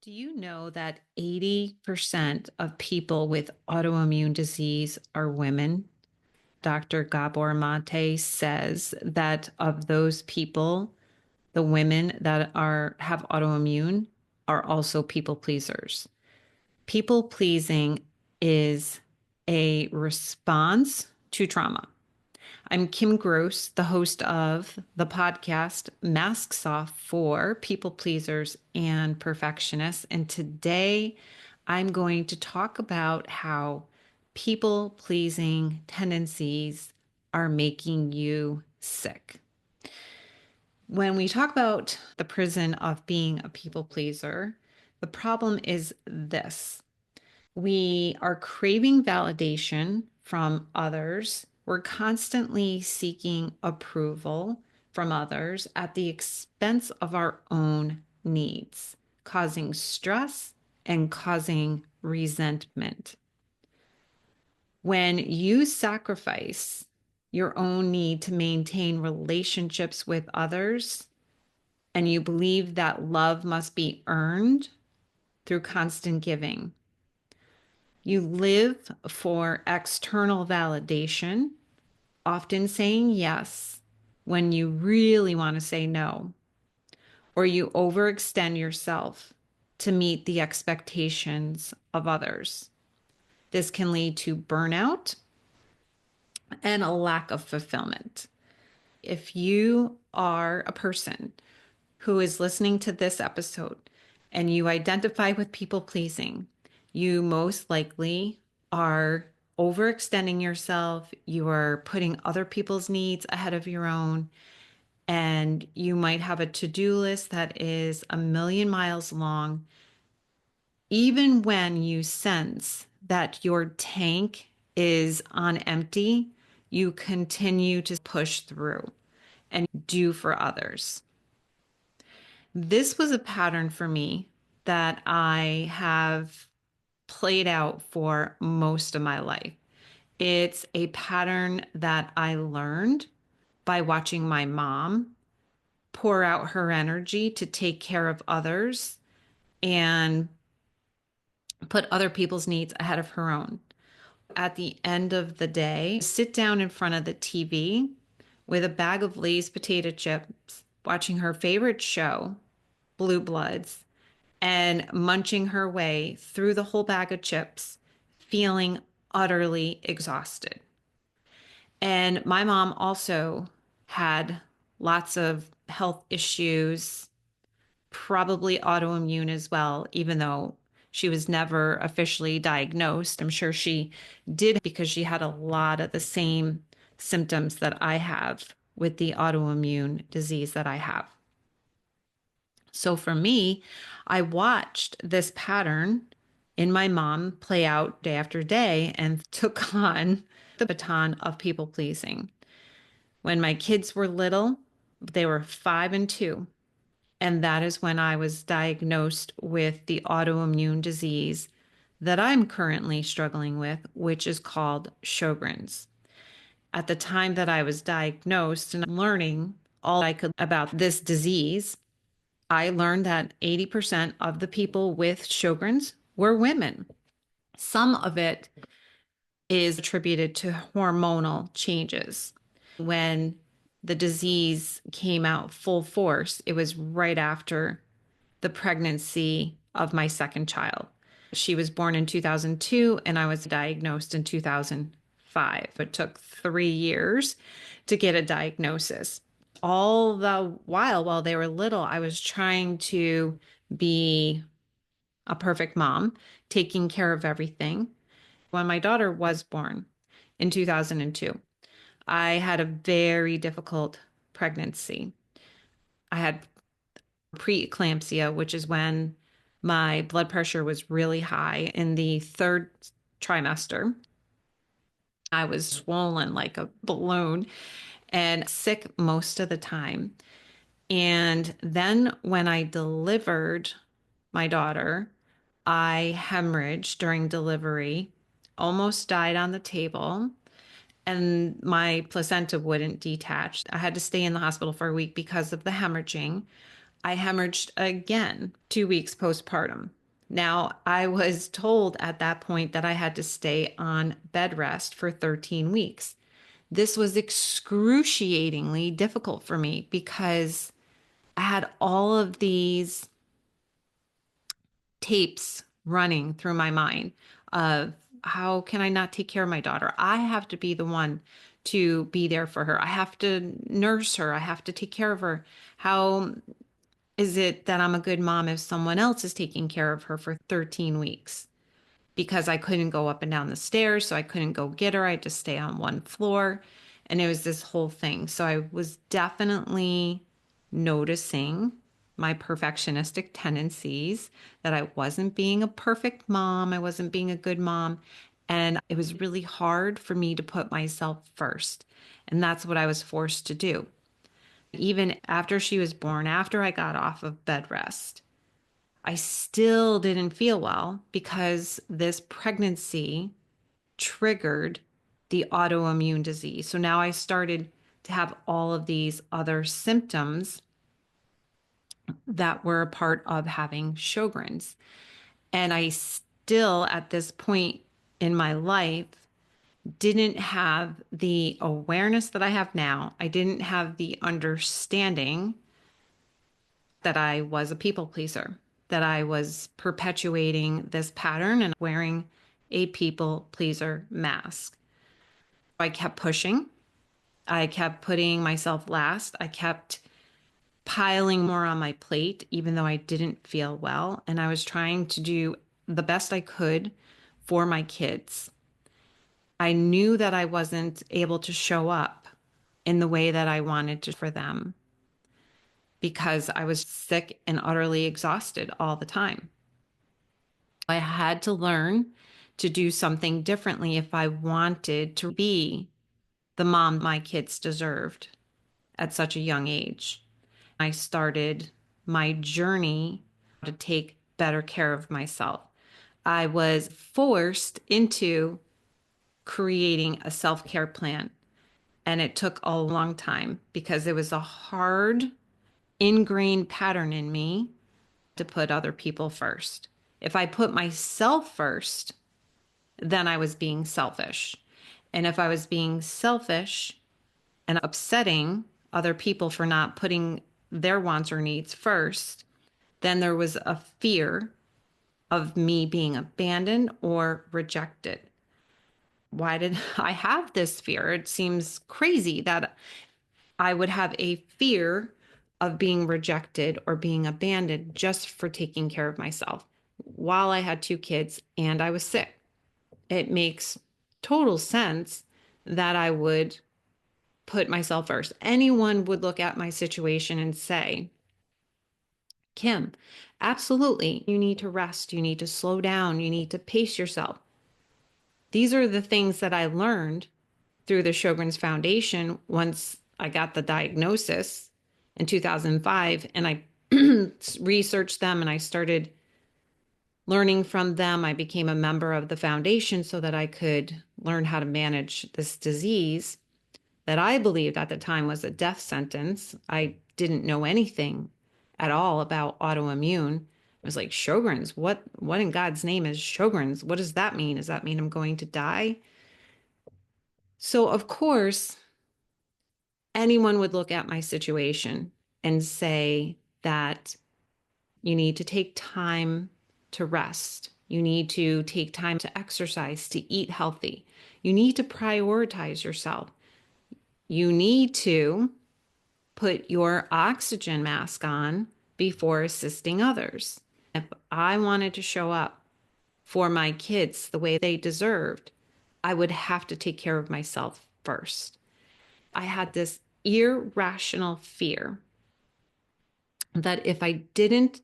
Do you know that 80% of people with autoimmune disease are women? Dr. Gabor Maté says that of those people, the women that are have autoimmune are also people pleasers. People pleasing is a response to trauma. I'm Kim Gross, the host of the podcast Masks Off for People Pleasers and Perfectionists. And today I'm going to talk about how people pleasing tendencies are making you sick. When we talk about the prison of being a people pleaser, the problem is this: we are craving validation from others. We're constantly seeking approval from others at the expense of our own needs, causing stress and causing resentment. When you sacrifice your own need to maintain relationships with others, and you believe that love must be earned through constant giving, you live for external validation, often saying yes when you really want to say no, or you overextend yourself to meet the expectations of others. This can lead to burnout and a lack of fulfillment. If you are a person who is listening to this episode and you identify with people pleasing, you most likely are overextending yourself. You are putting other people's needs ahead of your own. And you might have a to do list that is a million miles long. Even when you sense that your tank is on empty, you continue to push through and do for others. This was a pattern for me that I have played out for most of my life. It's a pattern that I learned by watching my mom pour out her energy to take care of others and put other people's needs ahead of her own. At the end of the day, sit down in front of the TV with a bag of Lay's potato chips, watching her favorite show, Blue Bloods, and munching her way through the whole bag of chips, feeling utterly exhausted. And my mom also had lots of health issues, probably autoimmune as well, even though she was never officially diagnosed. I'm sure she did because she had a lot of the same symptoms that I have with the autoimmune disease that I have. So for me, I watched this pattern in my mom play out day after day and took on the baton of people pleasing. When my kids were little, they were 5 and 2. And that is when I was diagnosed with the autoimmune disease that I'm currently struggling with, which is called Sjogren's. At the time that I was diagnosed and learning all I could about this disease, I learned that 80% of the people with Sjogren's were women. Some of it is attributed to hormonal changes. When the disease came out full force, it was right after the pregnancy of my second child. She was born in 2002 and I was diagnosed in 2005. It took 3 years to get a diagnosis. All the while they were little, I was trying to be a perfect mom, taking care of everything. When my daughter was born in 2002, I had a very difficult pregnancy. I had preeclampsia, which is when my blood pressure was really high in the third trimester. I was swollen like a balloon and sick most of the time. And then when I delivered my daughter, I hemorrhaged during delivery, almost died on the table, and my placenta wouldn't detach. I had to stay in the hospital for a week because of the hemorrhaging. I hemorrhaged again 2 weeks postpartum. Now, I was told at that point that I had to stay on bed rest for 13 weeks. This was excruciatingly difficult for me because I had all of these tapes running through my mind of how can I not take care of my daughter? I have to be the one to be there for her. I have to nurse her. I have to take care of her. How is it that I'm a good mom if someone else is taking care of her for 13 weeks? Because I couldn't go up and down the stairs, so I couldn't go get her. I had to stay on one floor. And it was this whole thing. So I was definitely noticing my perfectionistic tendencies, that I wasn't being a perfect mom, I wasn't being a good mom. And it was really hard for me to put myself first. And that's what I was forced to do. Even after she was born, after I got off of bed rest, I still didn't feel well because this pregnancy triggered the autoimmune disease. So now I started to have all of these other symptoms that were a part of having Sjogren's. And I still, at this point in my life, didn't have the awareness that I have now. I didn't have the understanding that I was a people pleaser, that I was perpetuating this pattern and wearing a people pleaser mask. I kept pushing. I kept putting myself last. I kept piling more on my plate, even though I didn't feel well. And I was trying to do the best I could for my kids. I knew that I wasn't able to show up in the way that I wanted to for them because I was sick and utterly exhausted all the time. I had to learn to do something differently if I wanted to be the mom my kids deserved at such a young age. I started my journey to take better care of myself. I was forced into creating a self care plan, and it took a long time because it was a hard, ingrained pattern in me to put other people first. If I put myself first, then I was being selfish. And if I was being selfish and upsetting other people for not putting their wants or needs first, then there was a fear of me being abandoned or rejected. Why did I have this fear? It seems crazy that I would have a fear of being rejected or being abandoned just for taking care of myself while I had two kids and I was sick. It makes total sense that I would put myself first. Anyone would look at my situation and say, Kim, absolutely, you need to rest, you need to slow down, you need to pace yourself. These are the things that I learned through the Sjogren's Foundation once I got the diagnosis in 2005 and I researched them and I started learning from them. I became a member of the foundation so that I could learn how to manage this disease that I believed at the time was a death sentence. I didn't know anything at all about autoimmune. I was like, Sjogren's, what in God's name is Sjogren's? What does that mean? Does that mean I'm going to die? So of course, anyone would look at my situation and say that you need to take time to rest. You need to take time to exercise, to eat healthy. You need to prioritize yourself. You need to put your oxygen mask on before assisting others. If I wanted to show up for my kids the way they deserved, I would have to take care of myself first. I had this irrational fear that if I didn't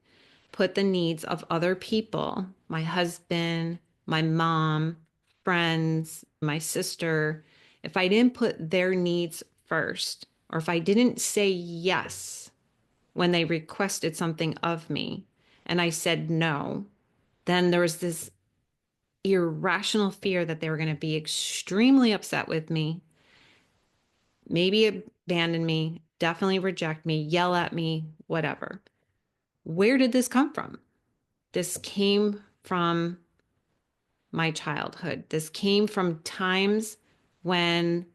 put the needs of other people, my husband, my mom, friends, my sister, if I didn't put their needs first, or if I didn't say yes when they requested something of me and I said no, then there was this irrational fear that they were going to be extremely upset with me, maybe abandon me, definitely reject me, yell at me, whatever. Where did this come from? This came from my childhood. This came from times when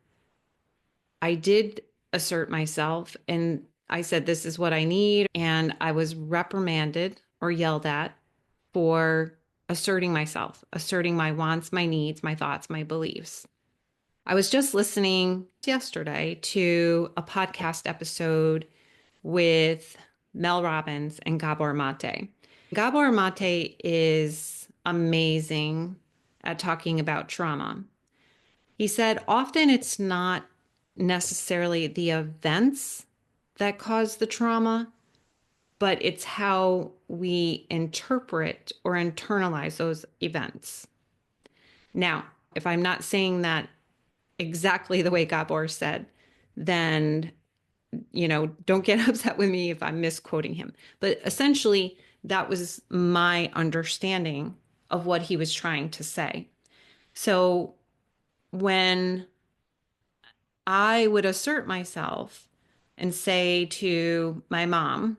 I did assert myself and I said, this is what I need. And I was reprimanded or yelled at for asserting myself, asserting my wants, my needs, my thoughts, my beliefs. I was just listening yesterday to a podcast episode with Mel Robbins and Gabor Maté. Gabor Maté is amazing at talking about trauma. He said often it's not necessarily the events that cause the trauma, but it's how we interpret or internalize those events. Now, if I'm not saying that exactly the way Gabor said, then, don't get upset with me if I'm misquoting him. But essentially, that was my understanding of what he was trying to say. So when I would assert myself and say to my mom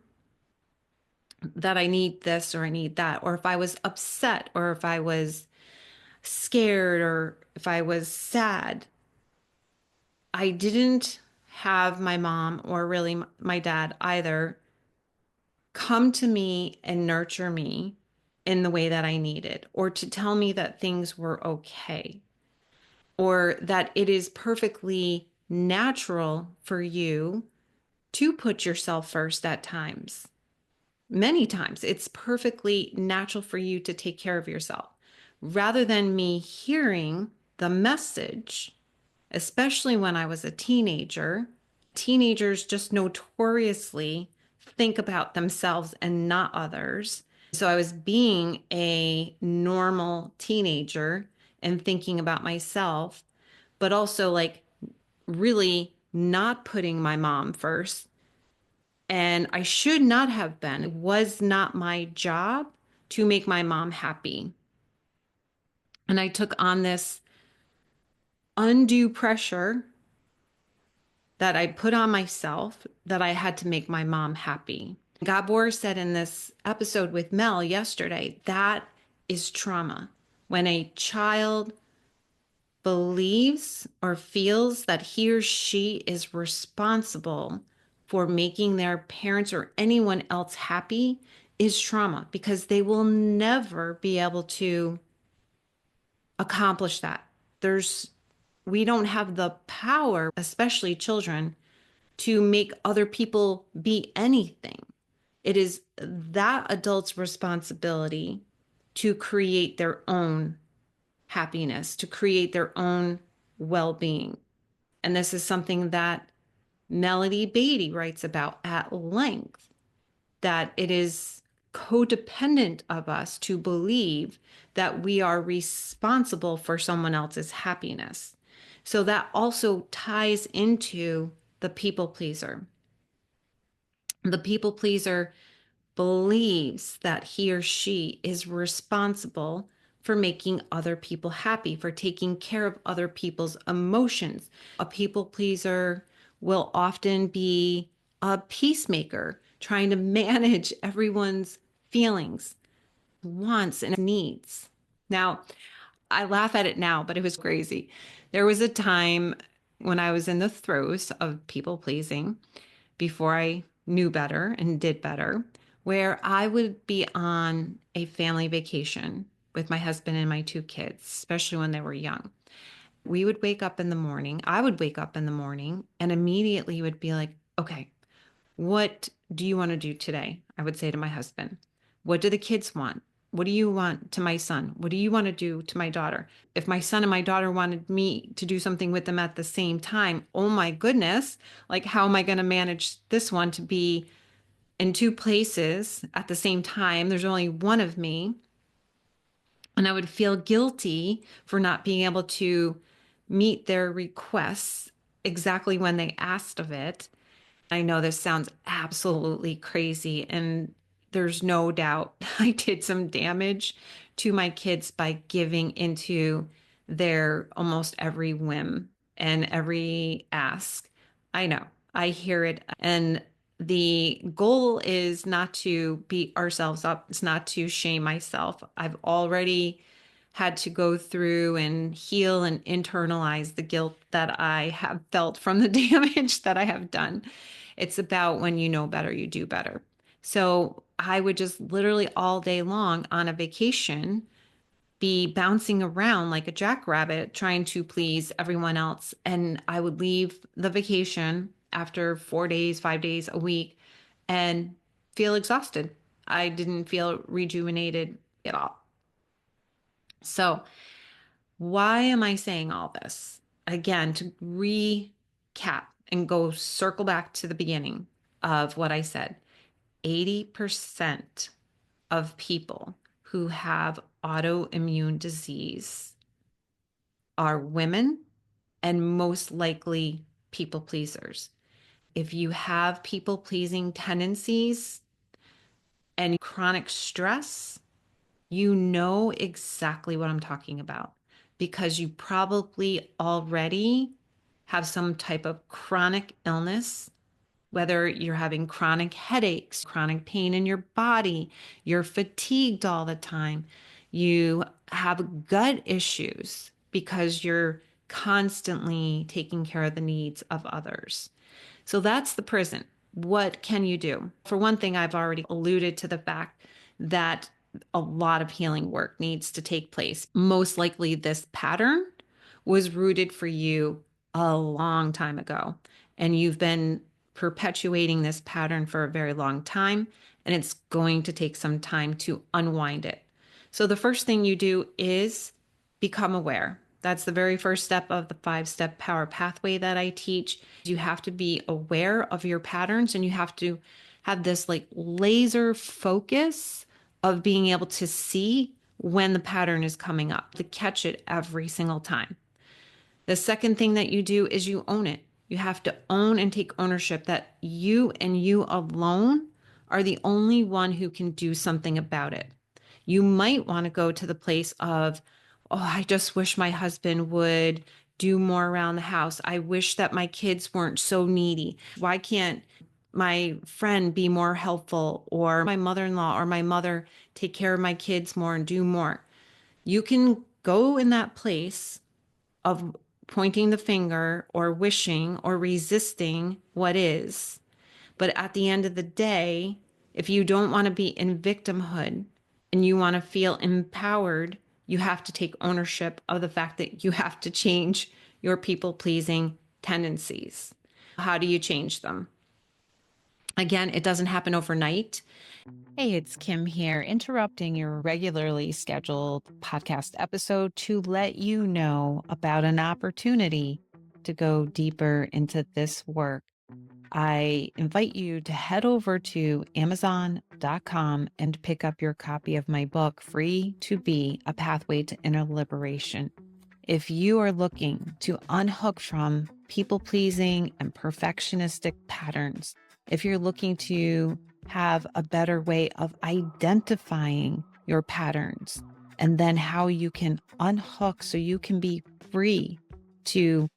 that I need this or I need that, or if I was upset or if I was scared or if I was sad, I didn't have my mom or really my dad either come to me and nurture me in the way that I needed, or to tell me that things were okay, or that it is perfectly natural for you to put yourself first at times. Many times, it's perfectly natural for you to take care of yourself. Rather than me hearing the message, especially when I was a teenager, teenagers just notoriously think about themselves and not others. So I was being a normal teenager and thinking about myself, but also like really not putting my mom first. And I should not have been. It was not my job to make my mom happy. And I took on this undue pressure that I put on myself that I had to make my mom happy. Gabor said in this episode with Mel yesterday, that is trauma. When a child believes or feels that he or she is responsible for making their parents or anyone else happy is trauma, because they will never be able to accomplish that. We don't have the power, especially children, to make other people be anything. It is that adult's responsibility to create their own happiness, to create their own well being. And this is something that Melody Beatty writes about at length, that it is codependent of us to believe that we are responsible for someone else's happiness. So that also ties into the people pleaser. The people pleaser believes that he or she is responsible for making other people happy, for taking care of other people's emotions. A people pleaser will often be a peacemaker, trying to manage everyone's feelings, wants, and needs. Now, I laugh at it now, but it was crazy. There was a time when I was in the throes of people pleasing before I knew better and did better, where I would be on a family vacation with my husband and my two kids, especially when they were young. We would wake up in the morning. I would wake up in the morning and immediately would be like, okay, what do you want to do today? I would say to my husband, what do the kids want? What do you want to my son? What do you want to do to my daughter? If my son and my daughter wanted me to do something with them at the same time, oh my goodness, like how am I going to manage this one to be in two places at the same time? There's only one of me. And I would feel guilty for not being able to meet their requests exactly when they asked of it. I know this sounds absolutely crazy, and there's no doubt I did some damage to my kids by giving into their almost every whim and every ask. I know, I hear it. And The goal is not to beat ourselves up. It's not to shame myself. I've already had to go through and heal and internalize the guilt that I have felt from the damage that I have done. It's about when you know better, you do better. So I would just literally all day long on a vacation be bouncing around like a jackrabbit trying to please everyone else. And I would leave the vacation after 4 days, 5 days, a week and feel exhausted. I didn't feel rejuvenated at all. So, why am I saying all this? Again, to recap and go circle back to the beginning of what I said, 80% of people who have autoimmune disease are women and most likely people pleasers. If you have people pleasing tendencies and chronic stress, you know exactly what I'm talking about because you probably already have some type of chronic illness, whether you're having chronic headaches, chronic pain in your body, you're fatigued all the time, you have gut issues because you're constantly taking care of the needs of others. So that's the prison. What can you do? For one thing, I've already alluded to the fact that a lot of healing work needs to take place. Most likely, this pattern was rooted for you a long time ago, and you've been perpetuating this pattern for a very long time, and it's going to take some time to unwind it. So, the first thing you do is become aware. That's the very first step of the 5-step power pathway that I teach. You have to be aware of your patterns and you have to have this like laser focus of being able to see when the pattern is coming up, to catch it every single time. The second thing that you do is you own it. You have to own and take ownership that you and you alone are the only one who can do something about it. You might want to go to the place of, oh, I just wish my husband would do more around the house. I wish that my kids weren't so needy. Why can't my friend be more helpful, or my mother in law or my mother take care of my kids more and do more? You can go in that place of pointing the finger or wishing or resisting what is. But at the end of the day, if you don't want to be in victimhood and you want to feel empowered, you have to take ownership of the fact that you have to change your people pleasing tendencies. How do you change them? Again, it doesn't happen overnight. Hey, it's Kim here, interrupting your regularly scheduled podcast episode to let you know about an opportunity to go deeper into this work. I invite you to head over to Amazon.com and pick up your copy of my book, Free to Be: A Pathway to Inner Liberation. If you are looking to unhook from people pleasing and perfectionistic patterns, if you're looking to have a better way of identifying your patterns and then how you can unhook so you can be free to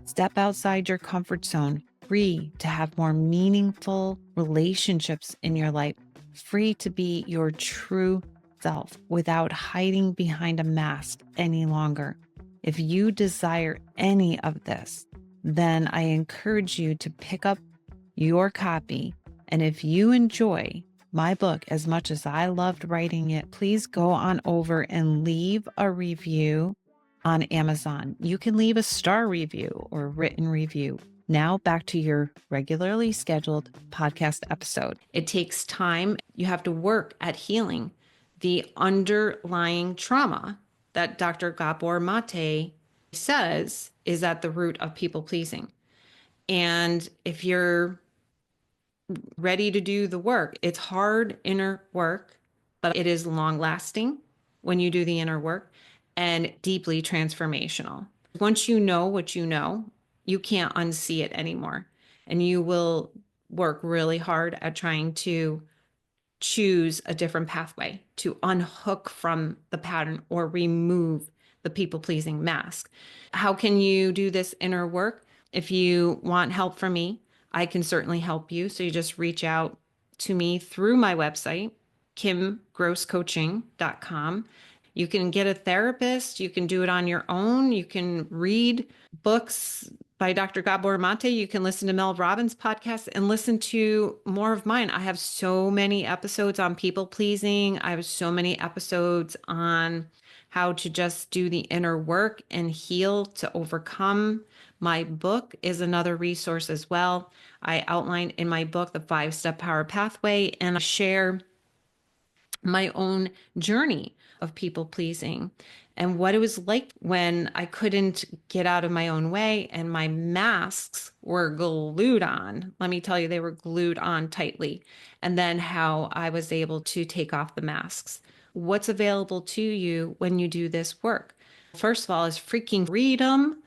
step outside your comfort zone, free to have more meaningful relationships in your life, free to be your true self without hiding behind a mask any longer. If you desire any of this, then I encourage you to pick up your copy. And if you enjoy my book as much as I loved writing it, please go on over and leave a review on Amazon. You can leave a star review or written review. Now back to your regularly scheduled podcast episode. It takes time. You have to work at healing the underlying trauma that Dr. Gabor Maté says is at the root of people pleasing. And if you're ready to do the work, it's hard inner work, but it is long lasting when you do the inner work and deeply transformational. Once you know what you can't unsee it anymore. And you will work really hard at trying to choose a different pathway to unhook from the pattern or remove the people pleasing mask. How can you do this inner work? If you want help from me, I can certainly help you. So you just reach out to me through my website, kimgrosscoaching.com. You can get a therapist. You can do it on your own. You can read books by Dr. Gabor Maté. You can listen to Mel Robbins' podcast and listen to more of mine. I have so many episodes on people pleasing. I have so many episodes on how to just do the inner work and heal to overcome. My book is another resource as well. I outline in my book the 5-step power pathway, and I share my own journey of people pleasing and what it was like when I couldn't get out of my own way and my masks were glued on. Let me tell you, they were glued on tightly. And then how I was able to take off the masks. What's available to you when you do this work? First of all, is freaking freedom,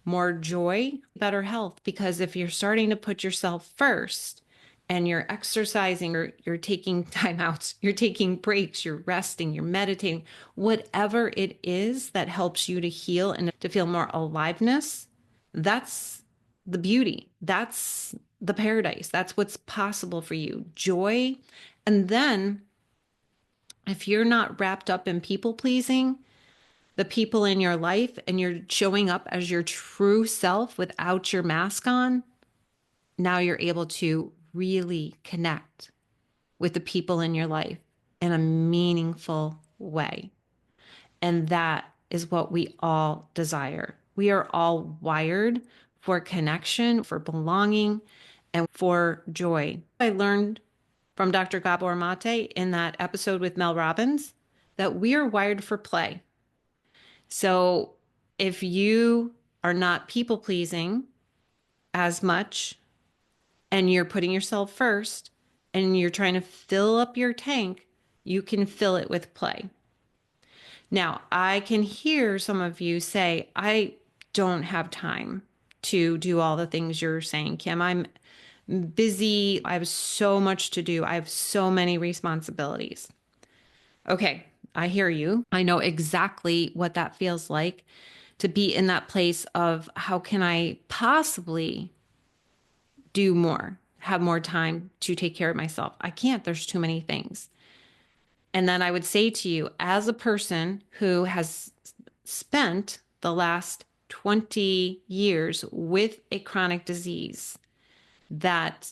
more joy, better health. Because if you're starting to put yourself first and you're exercising, or you're taking timeouts, you're taking breaks, you're resting, you're meditating, whatever it is that helps you to heal and to feel more aliveness, that's the beauty. That's the paradise. That's what's possible for you. Joy. And then if you're not wrapped up in people pleasing, the people in your life, and you're showing up as your true self without your mask on, now you're able to really connect with the people in your life in a meaningful way. And that is what we all desire. We are all wired for connection, for belonging, and for joy. I learned from Dr. Gabor Mate in that episode with Mel Robbins that we are wired for play. So if you are not people pleasing as much and you're putting yourself first and you're trying to fill up your tank, you can fill it with play. Now, I can hear some of you say, I don't have time to do all the things you're saying, Kim. I'm busy. I have so much to do. I have so many responsibilities. Okay, I hear you. I know exactly what that feels like, to be in that place of how can I possibly do more, have more time to take care of myself. I can't, there's too many things. And then I would say to you, as a person who has spent the last 20 years with a chronic disease, that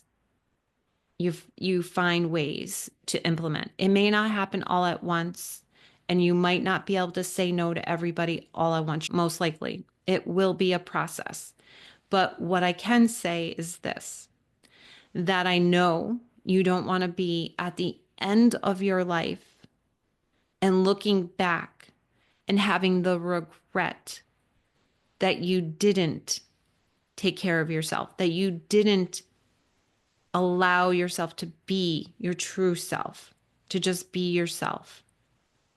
you find ways to implement. It may not happen all at once, and you might not be able to say no to everybody all at once. Most likely, it will be a process. But what I can say is this, that I know you don't want to be at the end of your life and looking back and having the regret that you didn't take care of yourself, that you didn't allow yourself to be your true self, to just be yourself,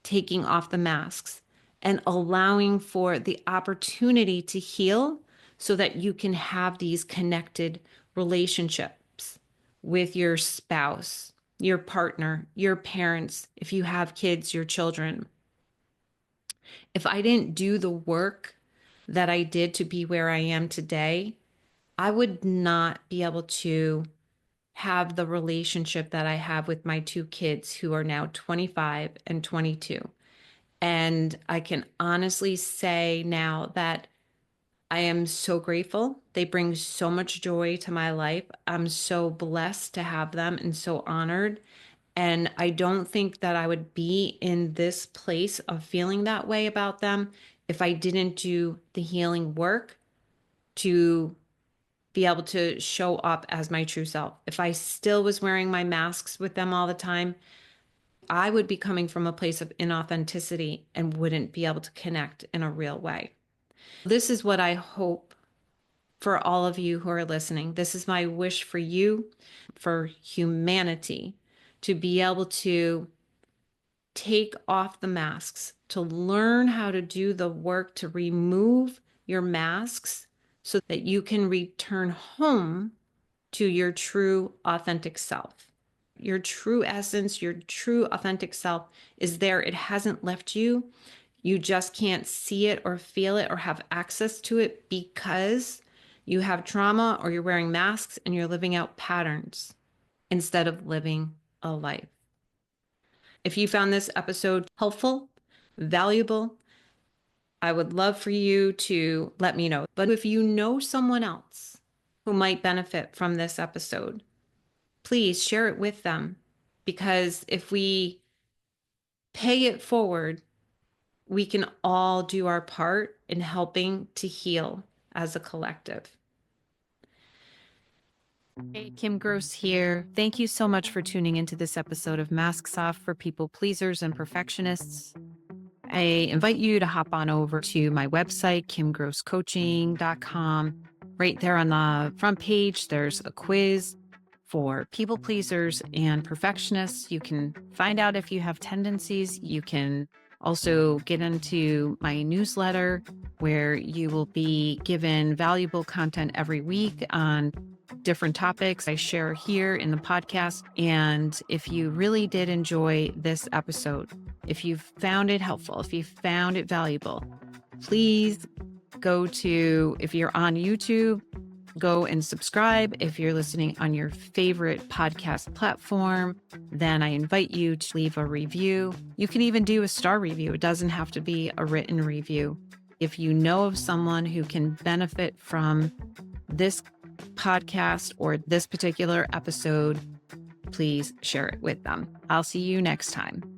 taking off the masks and allowing for the opportunity to heal so that you can have these connected relationships with your spouse, your partner, your parents, if you have kids, your children. If I didn't do the work that I did to be where I am today, I would not be able to have the relationship that I have with my two kids, who are now 25 and 22. And I can honestly say now that I am so grateful. They bring so much joy to my life. I'm so blessed to have them and so honored. And I don't think that I would be in this place of feeling that way about them if I didn't do the healing work to be able to show up as my true self. If I still was wearing my masks with them all the time, I would be coming from a place of inauthenticity and wouldn't be able to connect in a real way. This is what I hope for all of you who are listening. This is my wish for you, for humanity, to be able to take off the masks, to learn how to do the work to remove your masks so that you can return home to your true, authentic self. Your true essence, your true, authentic self is there. It hasn't left you. You just can't see it or feel it or have access to it because You have trauma or you're wearing masks and you're living out patterns instead of living a life. If you found this episode helpful, valuable, I would love for you to let me know. But if you know someone else who might benefit from this episode, please share it with them, because if we pay it forward, we can all do our part in helping to heal as a collective. Hey, Kim Gross here. Thank you so much for tuning into this episode of Masks Off for People Pleasers and Perfectionists. I invite you to hop on over to my website, kimgrosscoaching.com. Right there on the front page, there's a quiz for people pleasers and perfectionists. You can find out if you have tendencies. You can also get into my newsletter, where you will be given valuable content every week on different topics I share here in the podcast. And if you really did enjoy this episode, if you found it helpful, if you found it valuable, please go to, if you're on YouTube, go and subscribe. If you're listening on your favorite podcast platform, then I invite you to leave a review. You can even do a star review. It doesn't have to be a written review. If you know of someone who can benefit from this podcast or this particular episode, please share it with them. I'll see you next time.